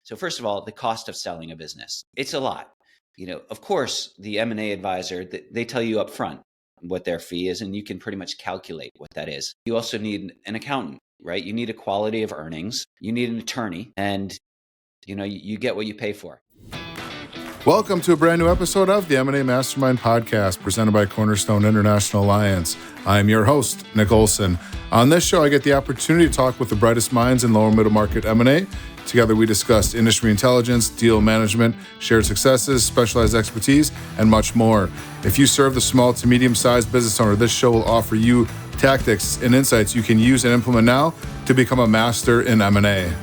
So first of all, the cost of selling a business. It's a lot. Of course, the M&A advisor, they tell you up front what their fee is, and you can pretty much calculate what that is. You also need an accountant, right? You need a quality of earnings. You need an attorney, and you get what you pay for. Welcome to a brand new episode of the M&A Mastermind podcast presented by Cornerstone International Alliance. I am your host, Nick Olson. On this show, I get the opportunity to talk with the brightest minds in lower middle market M&A. Together, we discuss industry intelligence, deal management, shared successes, specialized expertise, and much more. If you serve the small to medium-sized business owner, this show will offer you tactics and insights you can use and implement now to become a master in M&A.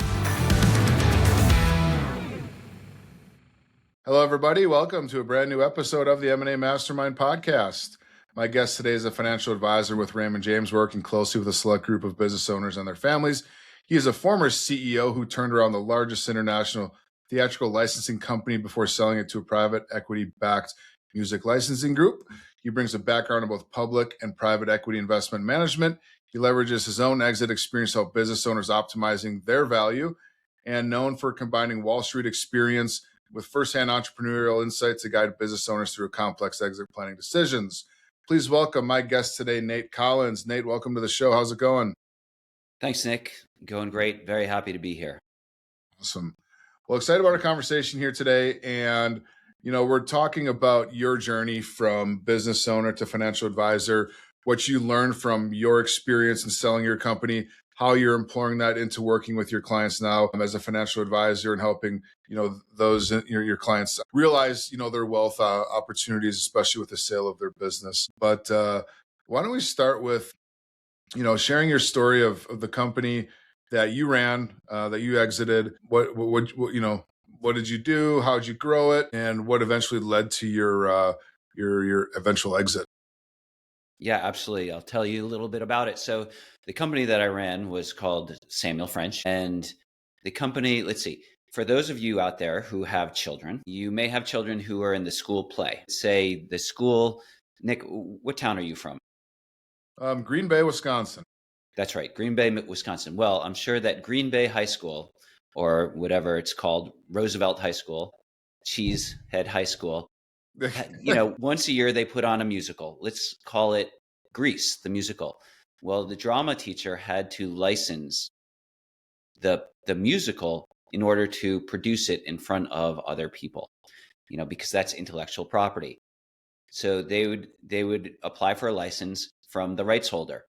Hello, everybody. Welcome to a brand new episode of the M&A Mastermind podcast. My guest today is a financial advisor with Raymond James, working closely with a select group of business owners and their families. He is a former CEO who turned around the largest international theatrical licensing company before selling it to a private equity-backed music licensing group. He brings a background in both public and private equity investment management. He leverages his own exit experience to help business owners optimizing their value, and known for combining Wall Street experience with firsthand entrepreneurial insights to guide business owners through complex exit planning decisions. Please welcome my guest today, Nate Collins. Nate, welcome to the show. How's it going? Thanks, Nick. Going great. Very happy to be here. Awesome. Well, excited about our conversation here today. And, we're talking about your journey from business owner to financial advisor, what you learned from your experience in selling your company, how you're employing that into working with your clients now as a financial advisor and helping, those your clients realize, their wealth opportunities, especially with the sale of their business. But why don't we start with, sharing your story of the company that you ran, that you exited. What did you do? How did you grow it? And what eventually led to your eventual exit? Yeah, absolutely. I'll tell you a little bit about it. So the company that I ran was called Samuel French. And the company, let's see, for those of you out there who have children, you may have children who are in the school play. Say the school, Nick, what town are you from? Green Bay, Wisconsin. That's right, Green Bay, Wisconsin. Well, I'm sure that Green Bay High School, or whatever it's called, Roosevelt High School, Cheesehead High School, once a year they put on a musical. Let's call it Grease, the musical. Well, the drama teacher had to license the musical in order to produce it in front of other people, because that's intellectual property. So they would apply for a license from the rights holder.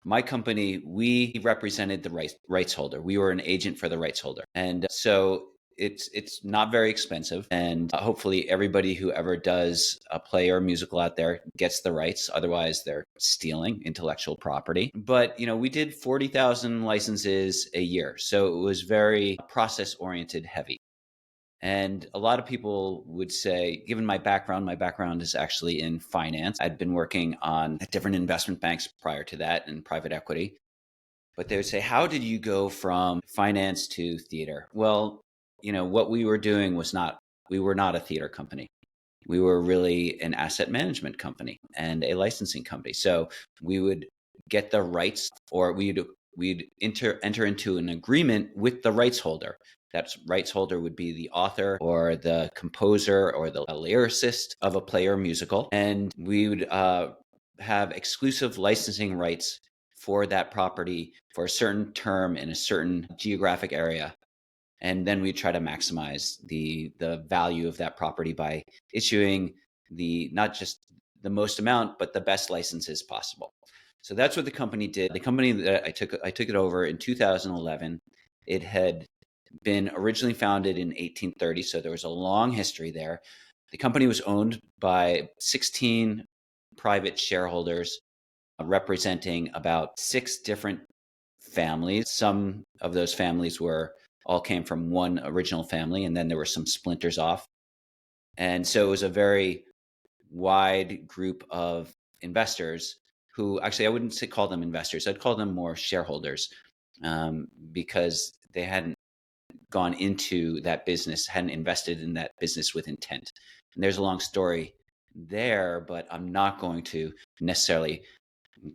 My company, we represented the rights holder. We were an agent for the rights holder. And so it's not very expensive. And hopefully everybody who ever does a play or a musical out there gets the rights. Otherwise, they're stealing intellectual property. But, we did 40,000 licenses a year. So it was very process-oriented heavy. And a lot of people would say, given my background is actually in finance. I'd been working on different investment banks prior to that and private equity. But they would say, how did you go from finance to theater? Well, what we were doing we were not a theater company. We were really an asset management company and a licensing company. So we would get the rights, or we'd enter into an agreement with the rights holder. That rights holder would be the author or the composer or the lyricist of a play or musical. And we would have exclusive licensing rights for that property for a certain term in a certain geographic area. And then we try to maximize the value of that property by issuing not just the most amount, but the best licenses possible. So that's what the company did. The company that I took it over in 2011. It had been originally founded in 1830, so there was a long history there. The company was owned by 16 private shareholders, representing about 6 different families. Some of those families all came from one original family, and then there were some splinters off. And so it was a very wide group of investors who, actually, I wouldn't call them investors. I'd call them more shareholders, because they hadn't gone into that business, hadn't invested in that business with intent. And there's a long story there, but I'm not going to necessarily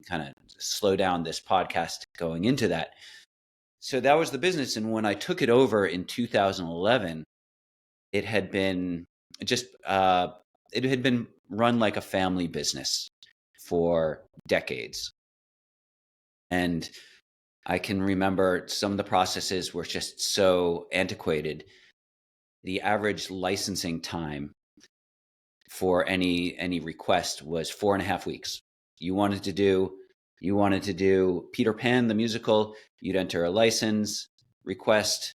kind of slow down this podcast going into that. So that was the business. And when I took it over in 2011, it had been just, it had been run like a family business for decades. And I can remember some of the processes were just so antiquated. The average licensing time for any request was 4.5 weeks. You wanted to do Peter Pan the musical, you'd enter a license request.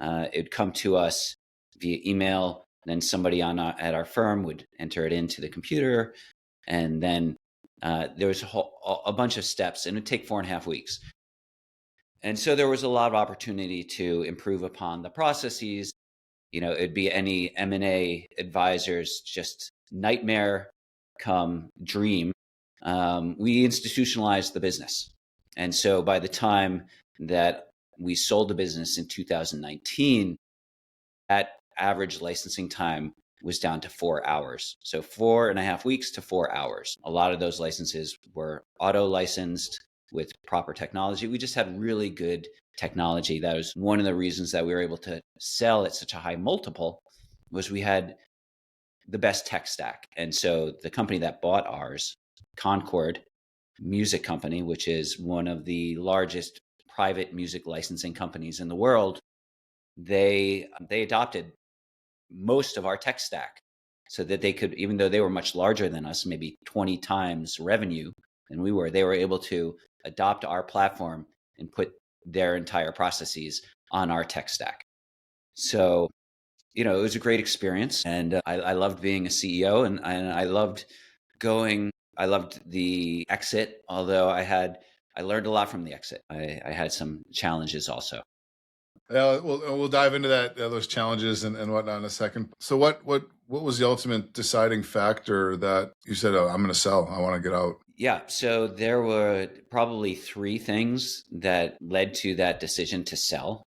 It'd come to us via email. Then somebody at our firm would enter it into the computer, and then there was a bunch of steps, and it'd take 4.5 weeks. And so there was a lot of opportunity to improve upon the processes. It'd be any M&A advisor's just nightmare come dream. We institutionalized the business. And so by the time that we sold the business in 2019, that average licensing time was down to 4 hours. So 4.5 weeks to 4 hours. A lot of those licenses were auto licensed with proper technology. We just had really good technology. That was one of the reasons that we were able to sell at such a high multiple, was we had the best tech stack. And so the company that bought ours, Concord Music Company, which is one of the largest private music licensing companies in the world, they adopted most of our tech stack so that they could, even though they were much larger than us, maybe 20 times revenue than we were, they were able to adopt our platform and put their entire processes on our tech stack. So, it was a great experience, and I loved being a CEO, and I loved the exit, although I learned a lot from the exit. I had some challenges also. Yeah, we'll dive into those challenges and whatnot in a second. So what was the ultimate deciding factor that you said, "Oh, I'm going to sell. I want to get out"? Yeah, so there were probably 3 things that led to that decision to sell.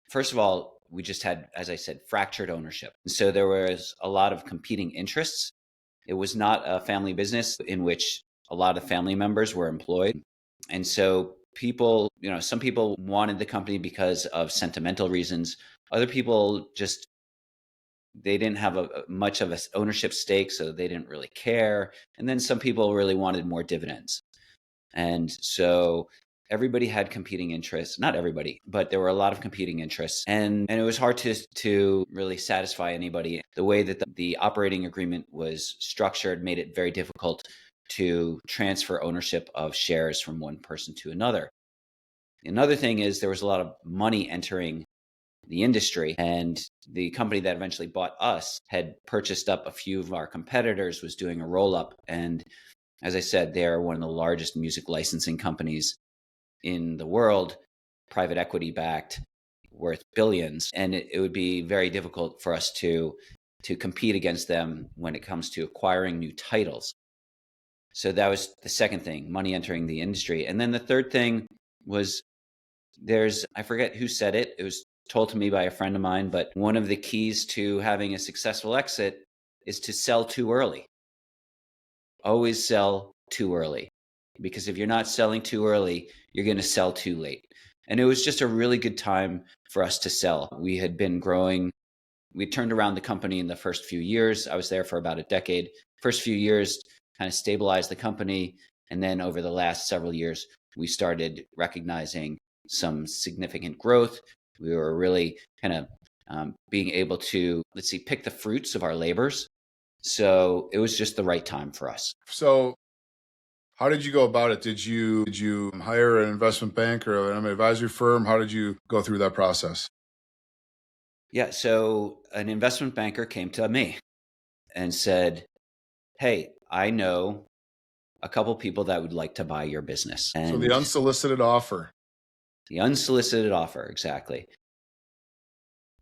First of all, we just had, as I said, fractured ownership. So there was a lot of competing interests. It was not a family business in which a lot of family members were employed. And so some people wanted the company because of sentimental reasons. Other people just, they didn't have much of an ownership stake, so they didn't really care. And then some people really wanted more dividends. And so everybody had competing interests. Not everybody, but there were a lot of competing interests. And it was hard to really satisfy anybody. The way that the operating agreement was structured made it very difficult to transfer ownership of shares from one person to another. Another thing is there was a lot of money entering the industry, and the company that eventually bought us had purchased up a few of our competitors, was doing a roll-up. And as I said, they're one of the largest music licensing companies in the world, private equity backed, worth billions. And it would be very difficult for us to compete against them when it comes to acquiring new titles. So that was the second thing, money entering the industry. And then the third thing was I forget who said it. It was told to me by a friend of mine, but one of the keys to having a successful exit is to sell too early. Always sell too early, because if you're not selling too early, you're going to sell too late. And it was just a really good time for us to sell. We had been growing. We turned around the company in the first few years. I was there for about a decade. First few years kind of stabilized the company. And then over the last several years, we started recognizing some significant growth. We were really kind of being able to, pick the fruits of our labors. So it was just the right time for us. So how did you go about it? Did you hire an investment bank or an advisory firm? How did you go through that process? Yeah, so an investment banker came to me and said, "Hey, I know a couple people that would like to buy your business." And so the unsolicited offer. The unsolicited offer, exactly.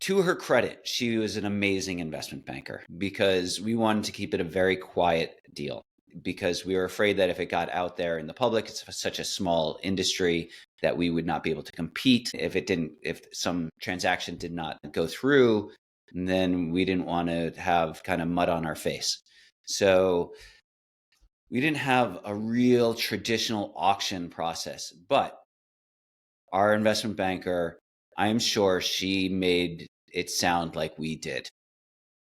To her credit, she was an amazing investment banker, because we wanted to keep it a very quiet deal, because we were afraid that if it got out there in the public, it's such a small industry that we would not be able to compete. If some transaction did not go through, then we didn't want to have kind of mud on our face. So we didn't have a real traditional auction process, but our investment banker, I'm sure she made it sound like we did.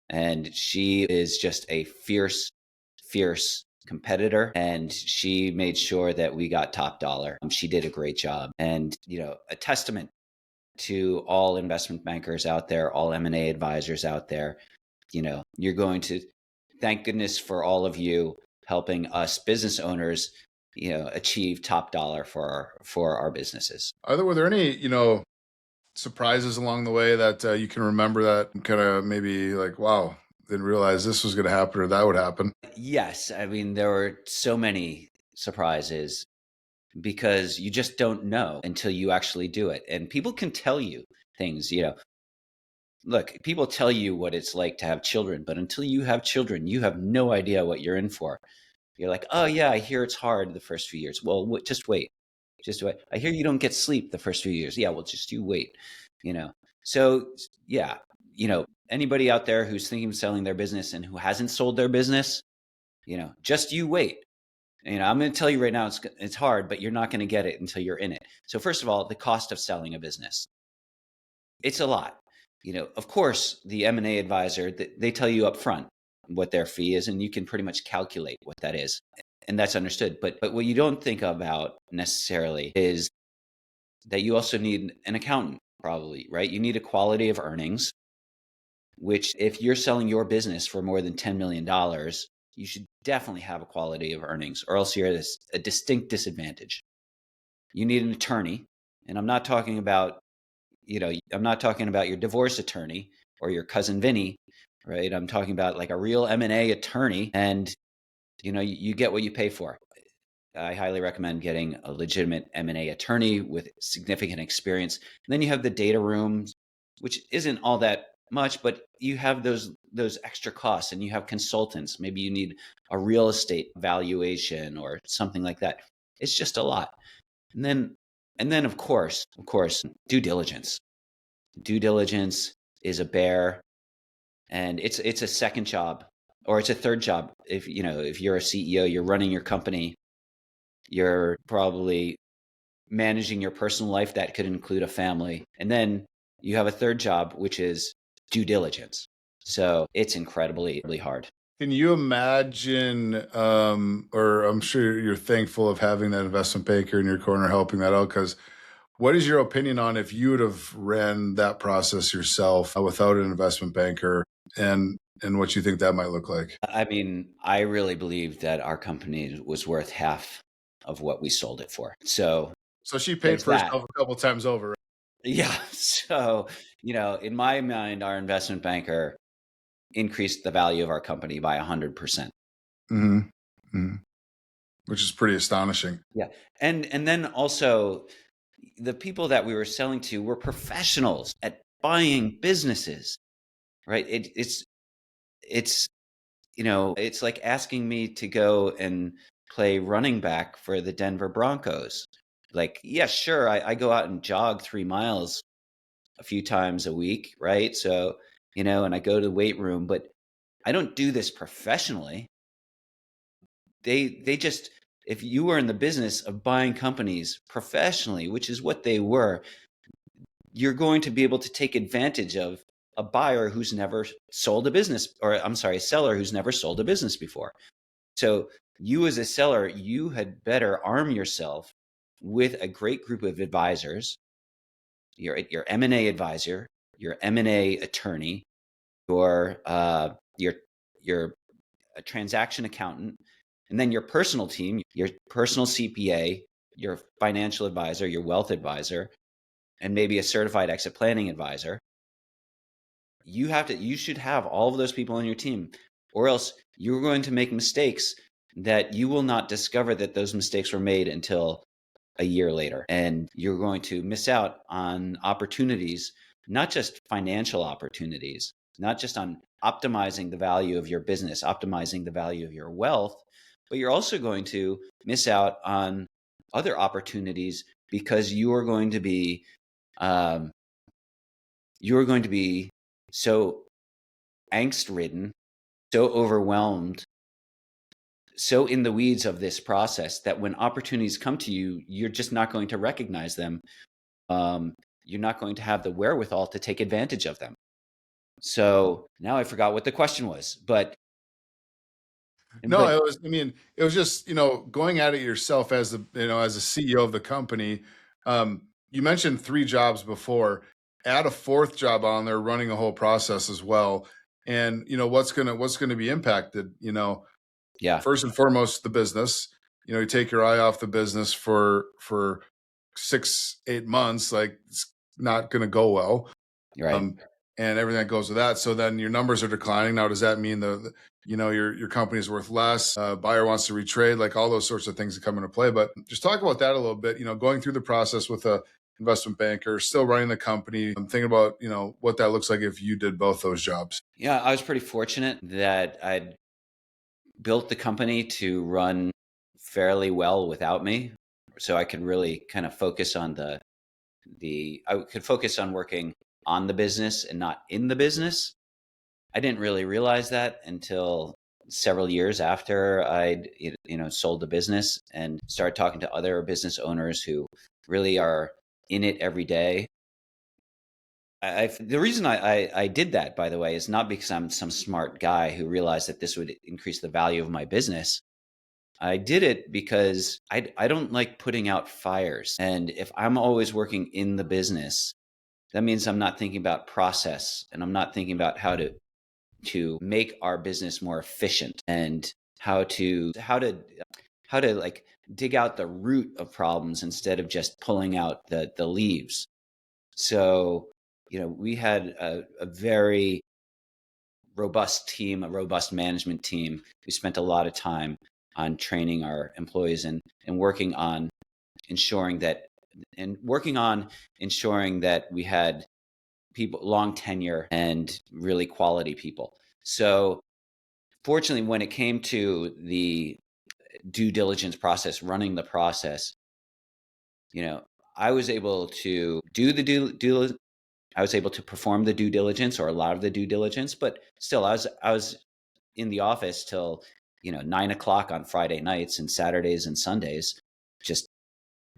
And she is just a fierce, fierce competitor. And she made sure that we got top dollar. She did a great job. And, a testament to all investment bankers out there, all M&A advisors out there. You're going to, thank goodness for all of you helping us business owners, achieve top dollar for our businesses. Were there any, surprises along the way that you can remember that kind of maybe like, wow, didn't realize this was going to happen or that would happen? Yes. I mean, there were so many surprises because you just don't know until you actually do it. And people can tell you things, look, people tell you what it's like to have children, but until you have children, you have no idea what you're in for. You're like, oh yeah, I hear it's hard the first few years. Well, just wait. Just wait. I hear you don't get sleep the first few years. Yeah, well, just you wait. So yeah, anybody out there who's thinking of selling their business and who hasn't sold their business, just you wait. I'm going to tell you right now, it's hard, but you're not going to get it until you're in it. So first of all, the cost of selling a business, it's a lot. Of course, the M&A advisor, they tell you up front what their fee is, and you can pretty much calculate what that is. And that's understood. But what you don't think about necessarily is that you also need an accountant, probably, right? You need a quality of earnings, which if you're selling your business for more than $10 million, you should definitely have a quality of earnings, or else you're at a distinct disadvantage. You need an attorney. And I'm not talking about, I'm not talking about your divorce attorney or your cousin Vinny, right? I'm talking about like a real M&A attorney, and you get what you pay for. I highly recommend getting a legitimate M&A attorney with significant experience. And then you have the data rooms, which isn't all that much, but you have those extra costs, and you have consultants. Maybe you need a real estate valuation or something like that. It's just a lot. And then of course, due diligence. Due diligence is a bear, and it's a second job, or it's a third job. If you're a CEO, you're running your company, you're probably managing your personal life. That could include a family. And then you have a third job, which is due diligence. So it's incredibly hard. Can you imagine, or I'm sure you're thankful of having that investment banker in your corner helping that out, because what is your opinion on if you would have ran that process yourself without an investment banker, and what you think that might look like? I mean, I really believe that our company was worth half of what we sold it for. So she paid there's for that. herself a couple times over, right? Yeah. So, in my mind, our investment banker increased the value of our company by 100%. Mm-hmm. Mm-hmm. Which is pretty astonishing. Yeah. And then also, the people that we were selling to were professionals at buying businesses, right? It's it's like asking me to go and play running back for the Denver Broncos. Like, yeah, sure, I go out and jog 3 miles a few times a week, right? So, and I go to the weight room, but I don't do this professionally. They just, if you were in the business of buying companies professionally, which is what they were, you're going to be able to take advantage of a buyer who's never sold a business, or I'm sorry, a seller who's never sold a business before. So you as a seller, you had better arm yourself with a great group of advisors, your M&A advisor, your M&A attorney, your a transaction accountant, and then your personal team, your personal CPA, your financial advisor, your wealth advisor, and maybe a certified exit planning advisor. You should have all of those people on your team, or else you're going to make mistakes that you will not discover that those mistakes were made until a year later. And you're going to miss out on opportunities, not just financial opportunities, not just on optimizing the value of your business, optimizing the value of your wealth, but you're also going to miss out on other opportunities because you are going to be so angst ridden, so overwhelmed, so in the weeds of this process that when opportunities come to you, you're just not going to recognize them you're not going to have the wherewithal to take advantage of them. So now I forgot what the question was, but No, it was just, going at it yourself as as a CEO of the company. You mentioned 3 jobs before. Add a 4th job on there, running a whole process as well. And what's gonna be impacted. yeah, First and foremost, the business. You take your eye off the business for 6-8 months, like it's not gonna go well. right. And everything that goes with that. So then your numbers are declining. Now, does that mean your company is worth less? Buyer wants to retrade, like all those sorts of things that come into play. But just talk about that a little bit. Going through the process with a investment banker, still running the company. I'm thinking about what that looks like if you did both those jobs. Yeah, I was pretty fortunate that I'd built the company to run fairly well without me, so I could really kind of focus on I could focus on working on the business and not in the business. I didn't really realize that until several years after I'd sold the business and started talking to other business owners who really are in it every day. The reason I did that, by the way, is not because I'm some smart guy who realized that this would increase the value of my business. I did it because I don't like putting out fires. And if I'm always working in the business, that means I'm not thinking about process, and I'm not thinking about how to make our business more efficient, and how to like dig out the root of problems instead of just pulling out the leaves. So, we had a very robust team, a robust management team who spent a lot of time on training our employees and working on ensuring that we had people, long tenure, and really quality people. So fortunately, when it came to the due diligence process, running the process, I was able to do the I was able to perform the due diligence, or a lot of the due diligence, but still I was in the office till 9 o'clock on Friday nights and Saturdays and Sundays, just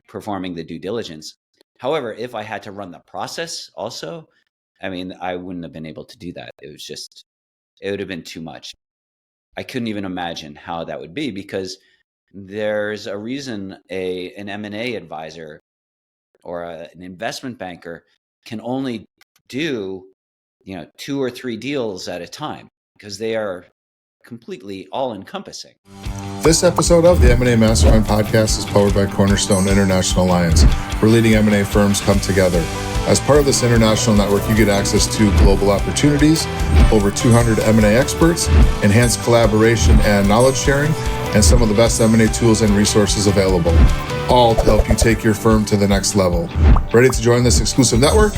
performing the due diligence. However, if I had to run the process also, I wouldn't have been able to do that. It would have been too much. I couldn't even imagine how that would be, because there's a reason an M&A advisor or an investment banker can only do 2 or 3 deals at a time, because they are completely all-encompassing. This episode of the M&A Mastermind podcast is powered by Cornerstone International Alliance, where leading M&A firms come together. As part of this international network, you get access to global opportunities, over 200 M&A experts, enhanced collaboration and knowledge sharing, and some of the best M&A tools and resources available, all to help you take your firm to the next level. Ready to join this exclusive network?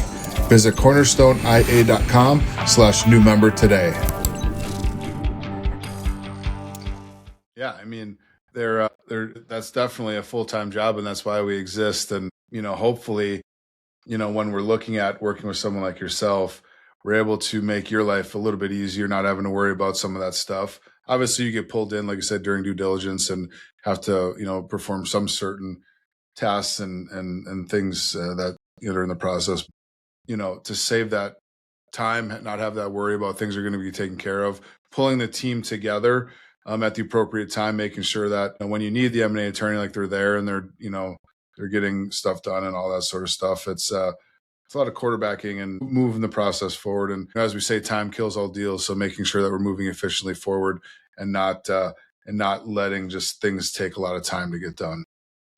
Visit cornerstoneia.com/new member today. Yeah, that's definitely a full-time job, and that's why we exist. And hopefully, when we're looking at working with someone like yourself, we're able to make your life a little bit easier, not having to worry about some of that stuff. Obviously, you get pulled in, like I said, during due diligence, and have to perform some certain tasks and things that are in the process. To save that time, not have that worry about things are going to be taken care of, pulling the team together at the appropriate time, making sure that when you need the M&A attorney, like they're there and they're getting stuff done and all that sort of stuff. It's a lot of quarterbacking and moving the process forward. And as we say, time kills all deals. So making sure that we're moving efficiently forward and not letting just things take a lot of time to get done.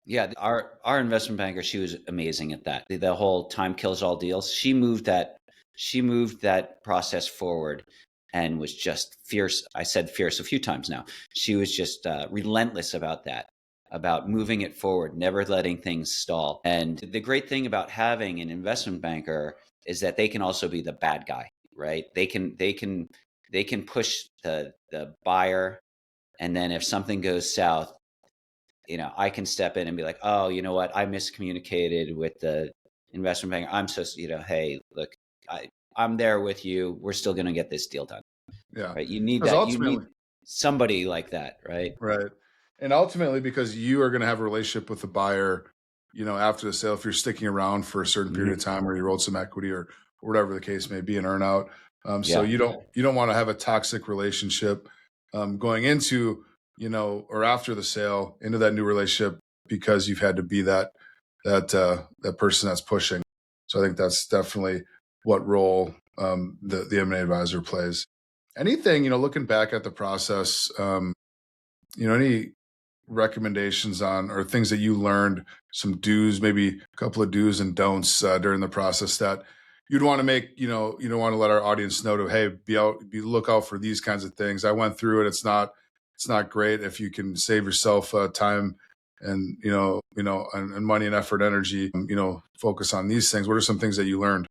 Yeah, our investment banker, she was amazing at that. The whole time kills all deals. She moved that process forward and was just fierce. I said fierce a few times now. She was just relentless about that, about moving it forward, never letting things stall. And the great thing about having an investment banker is that they can also be the bad guy, right? They can push the buyer, and then if something goes south, I can step in and be like, oh, you know what? I miscommunicated with the investment banker. I'm so, hey, look, I'm there with you. We're still going to get this deal done. Yeah. Right. You need that. You need somebody like that. Right. Right. And ultimately, because you are going to have a relationship with the buyer after the sale, if you're sticking around for a certain period of time or you rolled some equity or whatever the case may be, an earn out. So you don't want to have a toxic relationship going into, or after the sale into that new relationship because you've had to be that person that's pushing. So I think that's definitely what role the M&A advisor plays. Anything, looking back at the process, any recommendations on or things that you learned, some do's, maybe a couple of do's and don'ts during the process that you'd want to make, you don't want to let our audience know to, hey, look out for these kinds of things. I went through it. It's not great. If you can save yourself time and, and money and effort, energy, focus on these things. What are some things that you learned?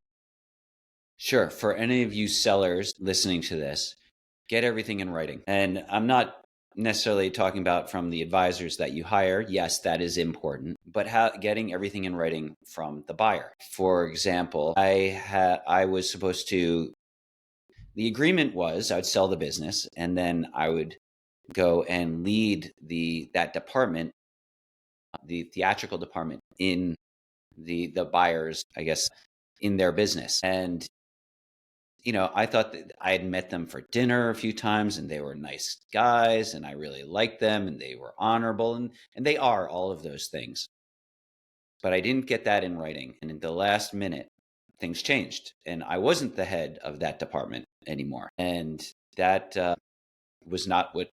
Sure. For any of you sellers listening to this, get everything in writing. And I'm not necessarily talking about from the advisors that you hire. Yes, that is important, but getting everything in writing from the buyer. For example, I was supposed to, the agreement was I would sell the business and then I would go and lead that department, the theatrical department in the buyers, I guess, in their business. And I thought that I had met them for dinner a few times and they were nice guys and I really liked them and they were honorable and they are all of those things. But I didn't get that in writing. And in the last minute, things changed and I wasn't the head of that department anymore. And that was not what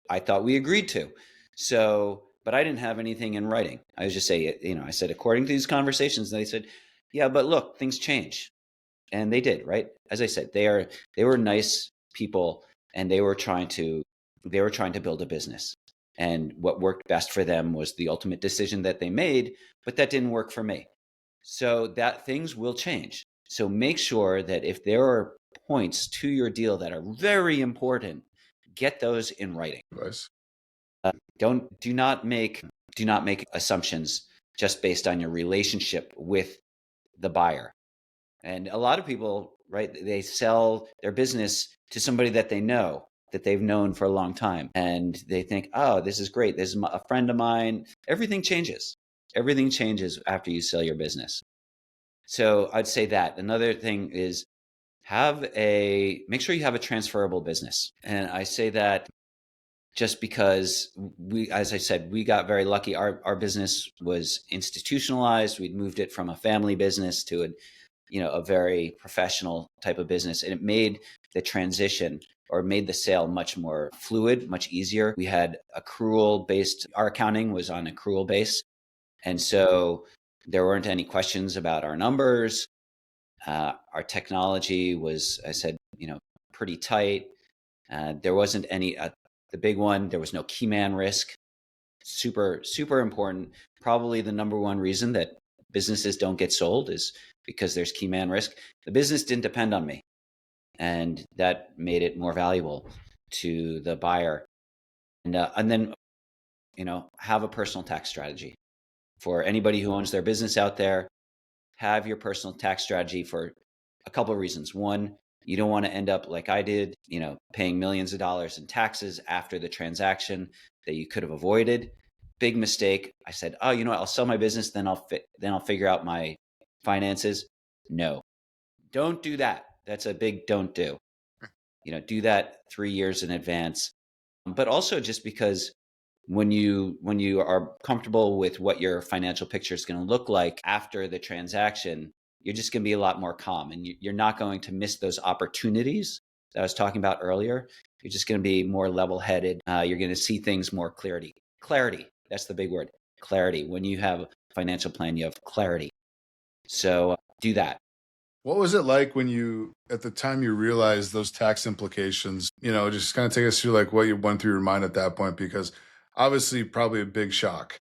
I thought we agreed to. So, but I didn't have anything in writing. I was just saying, I said, according to these conversations, and they said, yeah, but look, things change. And they did, right? As I said, they were nice people and they were trying to build a business. And what worked best for them was the ultimate decision that they made, but that didn't work for me. So that things will change. So make sure that if there are points to your deal that are very important, get those in writing. Nice. Do not make assumptions just based on your relationship with the buyer. And a lot of people, right, they sell their business to somebody that they know, that they've known for a long time. And they think, oh, this is great. This is a friend of mine. Everything changes. Everything changes after you sell your business. So I'd say that. Another thing is make sure you have a transferable business. And I say that just because as I said, we got very lucky. Our business was institutionalized. We'd moved it from a family business to a very professional type of business. And it made the transition or made the sale much more fluid, much easier. We had our accounting was on accrual base. And so there weren't any questions about our numbers. Our technology was, I said, pretty tight. There wasn't any, the big one, there was no key man risk. Super, super important. Probably the number one reason that businesses don't get sold is because there's key man risk. The business didn't depend on me. And that made it more valuable to the buyer. And then, have a personal tax strategy. For anybody who owns their business out there, have your personal tax strategy for a couple of reasons. One, you don't want to end up like I did, paying millions of dollars in taxes after the transaction that you could have avoided. Big mistake. I said, oh, I'll sell my business, then I'll figure out my finances. No, don't do that. That's a big don't do. Do that 3 years in advance. But also just because when you are comfortable with what your financial picture is going to look like after the transaction, you're just going to be a lot more calm and you're not going to miss those opportunities that I was talking about earlier. You're just going to be more level-headed. You're going to see things more clarity. Clarity. That's the big word. Clarity. When you have a financial plan, you have clarity. So do that. What was it like when at the time you realized those tax implications, just kind of take us through like what you went through your mind at that point, because obviously probably a big shock.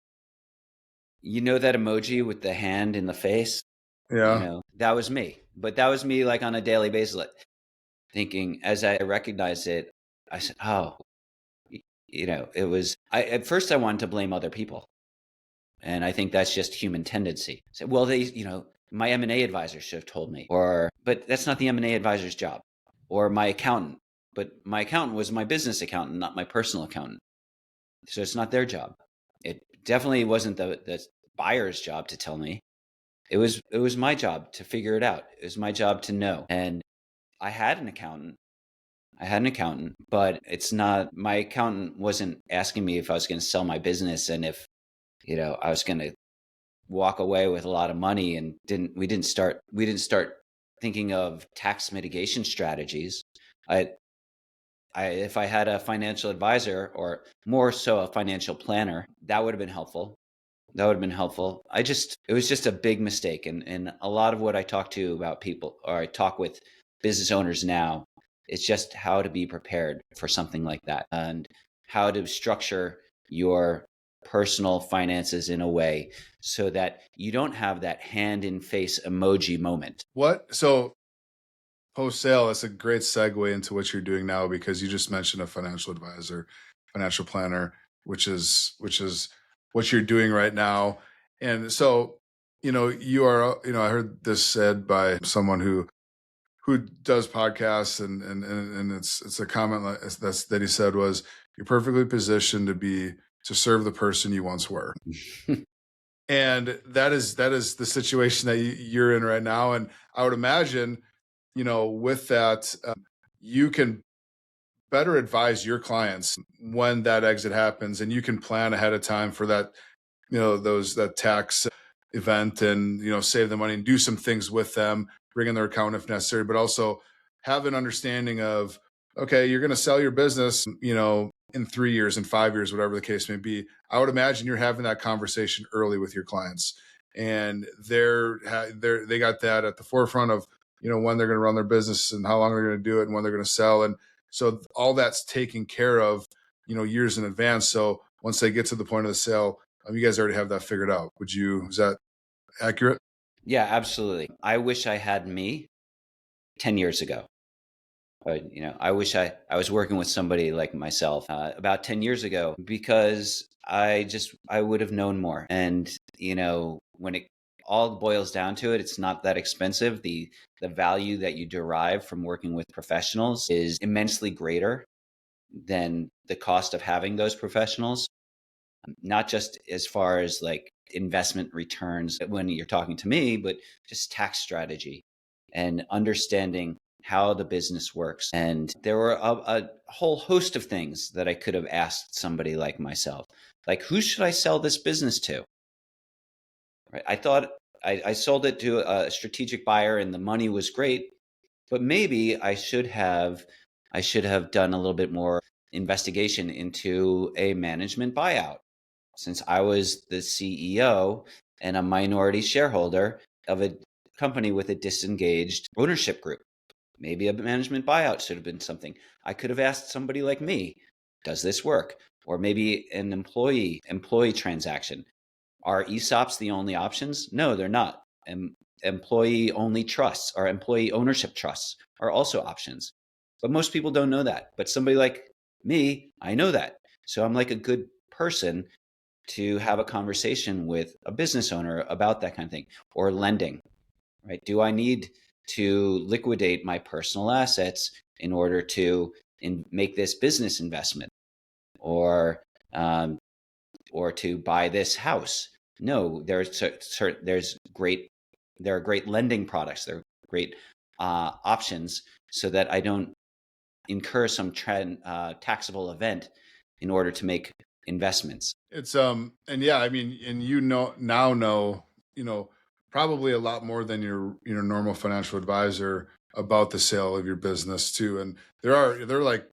You know that emoji with the hand in the face? Yeah. That was me. But that was me like on a daily basis, like, thinking as I recognized it, I said, oh, it was, at first I wanted to blame other people. And I think that's just human tendency. So, well, my M&A advisor should have told me, but that's not the M&A advisor's job, or my accountant. But my accountant was my business accountant, not my personal accountant. So it's not their job. It definitely wasn't the buyer's job to tell me. It was my job to figure it out. It was my job to know. And I had an accountant. But it's not, my accountant wasn't asking me if I was going to sell my business and if, I was going to walk away with a lot of money, and we didn't start thinking of tax mitigation strategies. If I had a financial advisor, or more so a financial planner, that would have been helpful. It was just a big mistake. And a lot of what I talk to about people, or I talk with business owners now, it's just how to be prepared for something like that, and how to structure your personal finances in a way so that you don't have that hand in face emoji moment. So post sale, that's a great segue into what you're doing now, because you just mentioned a financial advisor, financial planner, which is what you're doing right now. And so, you are, I heard this said by someone who does podcasts, and it's a comment that he said was, "You're perfectly positioned to serve the person you once were." And that is the situation that you're in right now. And I would imagine, with that, you can better advise your clients when that exit happens, and you can plan ahead of time for that, that tax event, and, save the money and do some things with them, bring in their account if necessary, but also have an understanding of, okay, you're going to sell your business, in 3 years, in 5 years, whatever the case may be. I would imagine you're having that conversation early with your clients, and they got that at the forefront of, when they're going to run their business and how long they're going to do it and when they're going to sell. And so all that's taken care of, years in advance. So once they get to the point of the sale, you guys already have that figured out. Is that accurate? Yeah, absolutely. I wish I had me 10 years ago. I wish I was working with somebody like myself about 10 years ago, because I would have known more. And, when it all boils down to it, it's not that expensive. The value that you derive from working with professionals is immensely greater than the cost of having those professionals, not just as far as like investment returns when you're talking to me, but just tax strategy and understanding how the business works. And there were a whole host of things that I could have asked somebody like myself, like, who should I sell this business to? Right? I thought I sold it to a strategic buyer and the money was great, but maybe I should have done a little bit more investigation into a management buyout, since I was the CEO and a minority shareholder of a company with a disengaged ownership group. Maybe a management buyout should have been something. I could have asked somebody like me, does this work? Or maybe an employee transaction. Are ESOPs the only options? No, they're not. Employee only trusts or employee ownership trusts are also options. But most people don't know that. But somebody like me, I know that. So I'm like a good person to have a conversation with a business owner about that kind of thing. Or lending, right? Do I need to liquidate my personal assets in order to make this business investment, or to buy this house? No, there are great lending products. There are great options, so that I don't incur some taxable event in order to make investments. It's and yeah, I mean, and now know, probably a lot more than your normal financial advisor about the sale of your business too. And there are like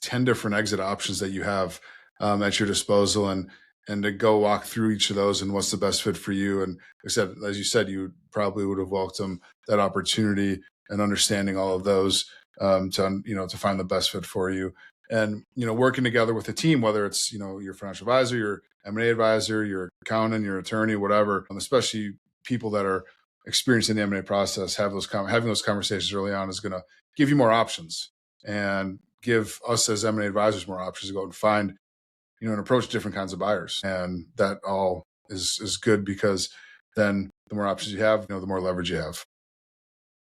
10 different exit options that you have at your disposal, and to go walk through each of those and what's the best fit for you. And except, as you said, you probably would have welcomed that opportunity and understanding all of those to find the best fit for you. And working together with a team, whether it's your financial advisor, your M&A advisor, your accountant, your attorney, whatever, especially people that are experiencing the M&A process, having those conversations early on is going to give you more options, and give us as M&A advisors more options to go out and find, and approach different kinds of buyers. And that all is good, because then the more options you have, the more leverage you have.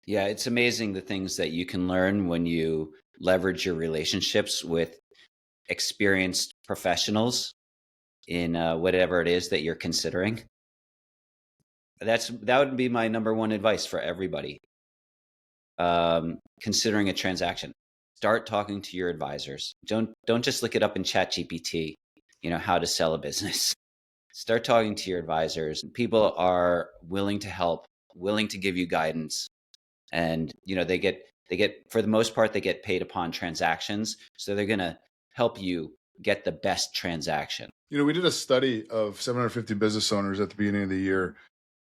Yeah, it's amazing the things that you can learn when you leverage your relationships with experienced professionals in whatever it is that you're considering. That would be my number one advice for everybody. Considering a transaction, start talking to your advisors. Don't just look it up in ChatGPT, how to sell a business. Start talking to your advisors. People are willing to help, willing to give you guidance. And, they get, for the most part, they get paid upon transactions. So they're going to help you get the best transaction. We did a study of 750 business owners at the beginning of the year.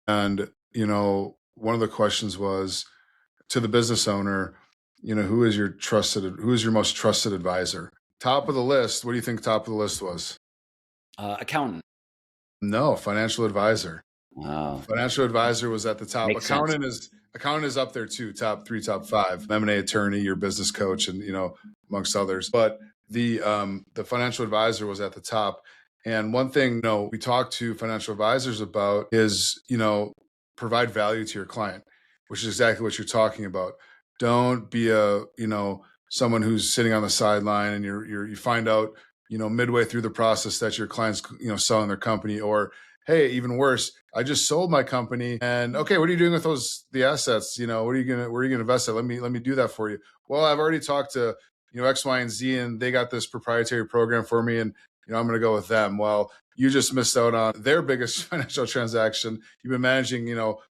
And, one of the questions was to the business owner, who is your most trusted advisor? Top of the list. What do you think top of the list was? Accountant. No, financial advisor. Wow. Financial advisor was at the top. Makes Accountant sense. is up there too, top 3, top 5. M&A attorney, your business coach, and amongst others. But the financial advisor was at the top. And one thing we talk to financial advisors about is provide value to your client, which is exactly what you're talking about. Don't be someone who's sitting on the sideline and you find out midway through the process that your client's selling their company, or hey, even worse, I just sold my company and okay, what are you doing with the assets? Where are you gonna invest it? Let me do that for you. Well, I've already talked to X, Y, and Z, and they got this proprietary program for me, and I'm gonna go with them. Well, you just missed out on their biggest financial transaction. You've been managing,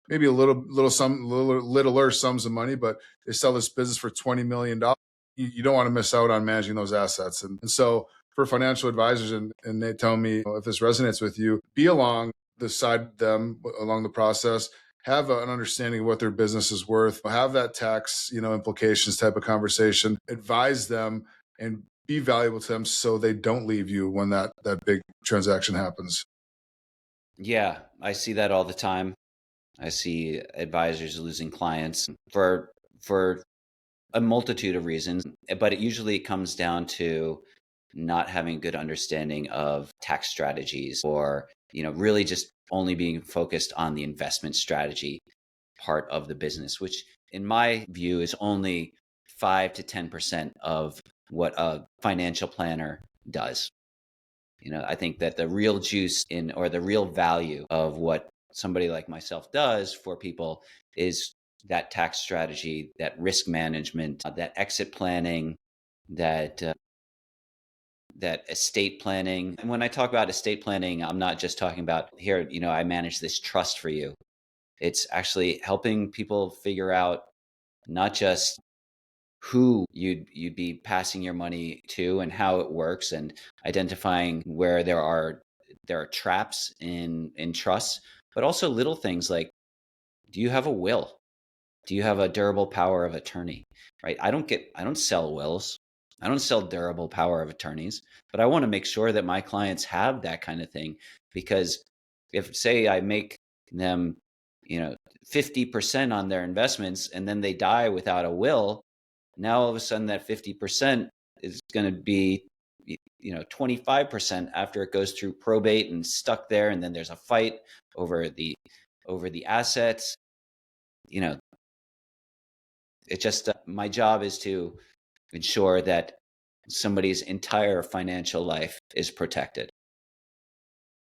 maybe a littler sums of money, but they sell this business for $20 million. You don't want to miss out on managing those assets. And so for financial advisors, and they tell me if this resonates with you, be along the process, have an understanding of what their business is worth, have that tax, implications type of conversation, advise them and be valuable to them so they don't leave you when that big transaction happens. Yeah, I see that all the time. I see advisors losing clients for a multitude of reasons, but it usually comes down to not having a good understanding of tax strategies, or really just only being focused on the investment strategy part of the business, which in my view is only 5 to 10% of what a financial planner does. I think that the real juice or the real value of what somebody like myself does for people is that tax strategy, that risk management, that exit planning, that estate planning. And when I talk about estate planning, I'm not just talking about here, I manage this trust for you. It's actually helping people figure out not just who you'd be passing your money to and how it works, and identifying where there are traps in trusts, but also little things like, do you have a will? Do you have a durable power of attorney? Right? I don't sell wills. I don't sell durable power of attorneys, but I want to make sure that my clients have that kind of thing, because if, say, I make them, 50% on their investments and then they die without a will, now all of a sudden that 50% is going to be 25% after it goes through probate and stuck there, and then there's a fight over the assets. It just my job is to ensure that somebody's entire financial life is protected.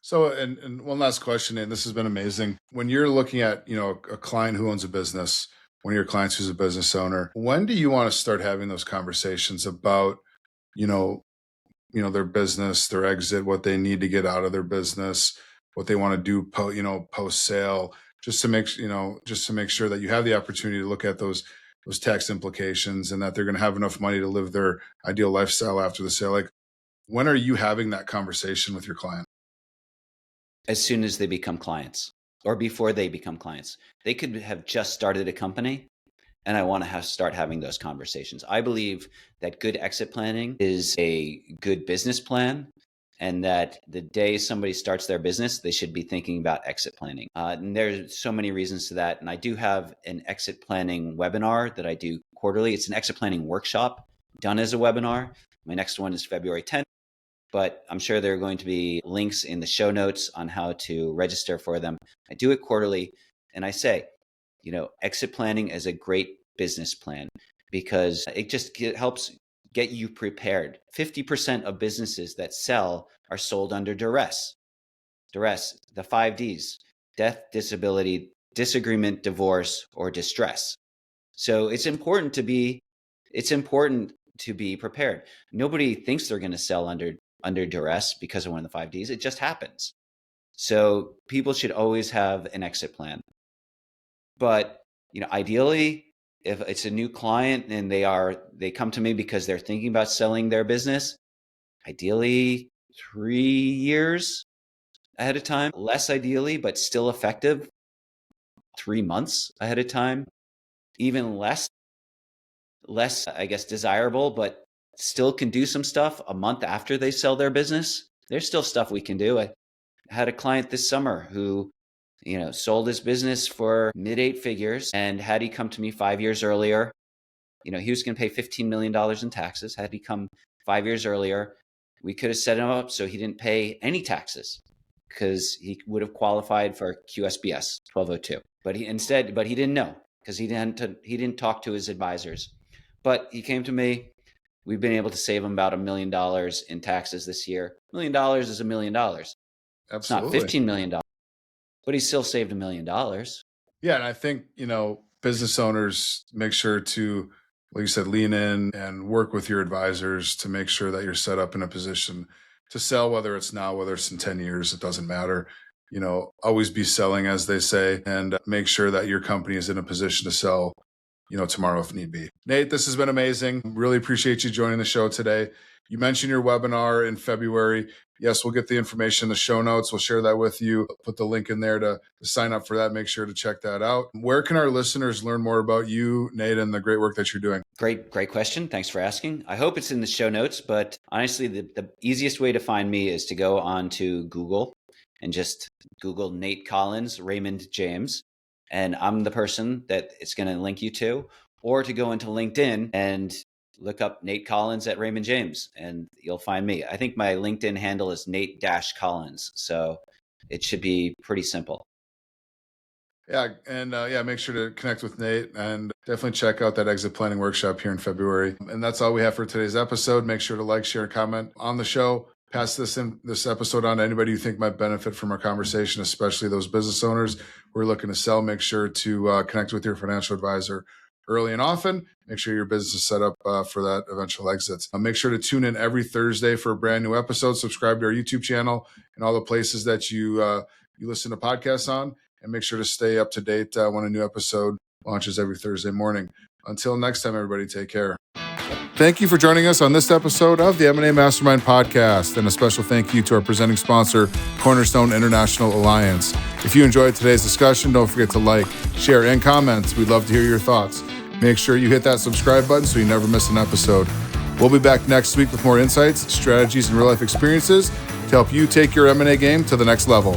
So, and one last question, and this has been amazing. When you're looking at, a client who owns a business, one of your clients who's a business owner, when do you want to start having those conversations about, their business, their exit, what they need to get out of their business, what they want to do, post sale, just to make sure that you have the opportunity to look at those tax implications and that they're going to have enough money to live their ideal lifestyle after the sale. Like, when are you having that conversation with your client? As soon as they become clients, or before they become clients. They could have just started a company, and I want to start having those conversations. I believe that good exit planning is a good business plan, and that the day somebody starts their business, they should be thinking about exit planning. And there's so many reasons to that. And I do have an exit planning webinar that I do quarterly. It's an exit planning workshop done as a webinar. My next one is February 10th. But I'm sure there are going to be links in the show notes on how to register for them. I do it quarterly, and I say, exit planning is a great business plan because it just helps get you prepared. 50% of businesses that sell are sold under duress. Duress, the 5 Ds: death, disability, disagreement, divorce, or distress. So it's important to be prepared. Nobody thinks they're going to sell under duress because of one of the 5 Ds. It just happens. So people should always have an exit plan. But, ideally, if it's a new client and they come to me because they're thinking about selling their business, ideally 3 years ahead of time. Less ideally, but still effective, 3 months ahead of time. Even less, I guess, desirable, but still can do some stuff a month after they sell their business. There's still stuff we can do. I had a client this summer who, sold his business for mid-8 figures, and had he come to me 5 years earlier, he was going to pay $15 million in taxes. Had he come 5 years earlier, we could have set him up so he didn't pay any taxes, because he would have qualified for QSBS 1202. But he didn't know, because he didn't talk to his advisors. But he came to me. We've been able to save him about $1 million in taxes this year. $1 million is $1 million. Absolutely. It's not $15 million, but he still saved $1 million. Yeah, and I think, business owners, make sure to, like you said, lean in and work with your advisors to make sure that you're set up in a position to sell, whether it's now, whether it's in 10 years, it doesn't matter. Always be selling, as they say, and make sure that your company is in a position to sell, tomorrow if need be. Nate, this has been amazing. Really appreciate you joining the show today. You mentioned your webinar in February. Yes, we'll get the information in the show notes. We'll share that with you. Put the link in there to sign up for that. Make sure to check that out. Where can our listeners learn more about you, Nate, and the great work that you're doing? Great question. Thanks for asking. I hope it's in the show notes, but honestly, the easiest way to find me is to go on to Google and just Google Nate Collins, Raymond James, and I'm the person that it's going to link you to, or to go into LinkedIn and look up Nate Collins at Raymond James, and you'll find me. I think my LinkedIn handle is Nate-Collins, so it should be pretty simple. Yeah, and make sure to connect with Nate, and definitely check out that exit planning workshop here in February. And that's all we have for today's episode. Make sure to like, share, and comment on the show. Pass this episode on to anybody you think might benefit from our conversation, especially those business owners who are looking to sell. Make sure to connect with your financial advisor early and often. Make sure your business is set up for that eventual exit. Make sure to tune in every Thursday for a brand new episode. Subscribe to our YouTube channel and all the places that you listen to podcasts on. And make sure to stay up to date when a new episode launches every Thursday morning. Until next time, everybody, take care. Thank you for joining us on this episode of the M&A Mastermind podcast, and a special thank you to our presenting sponsor, Cornerstone International Alliance. If you enjoyed today's discussion, don't forget to like, share, and comment. We'd love to hear your thoughts. Make sure you hit that subscribe button so you never miss an episode. We'll be back next week with more insights, strategies, and real-life experiences to help you take your M&A game to the next level.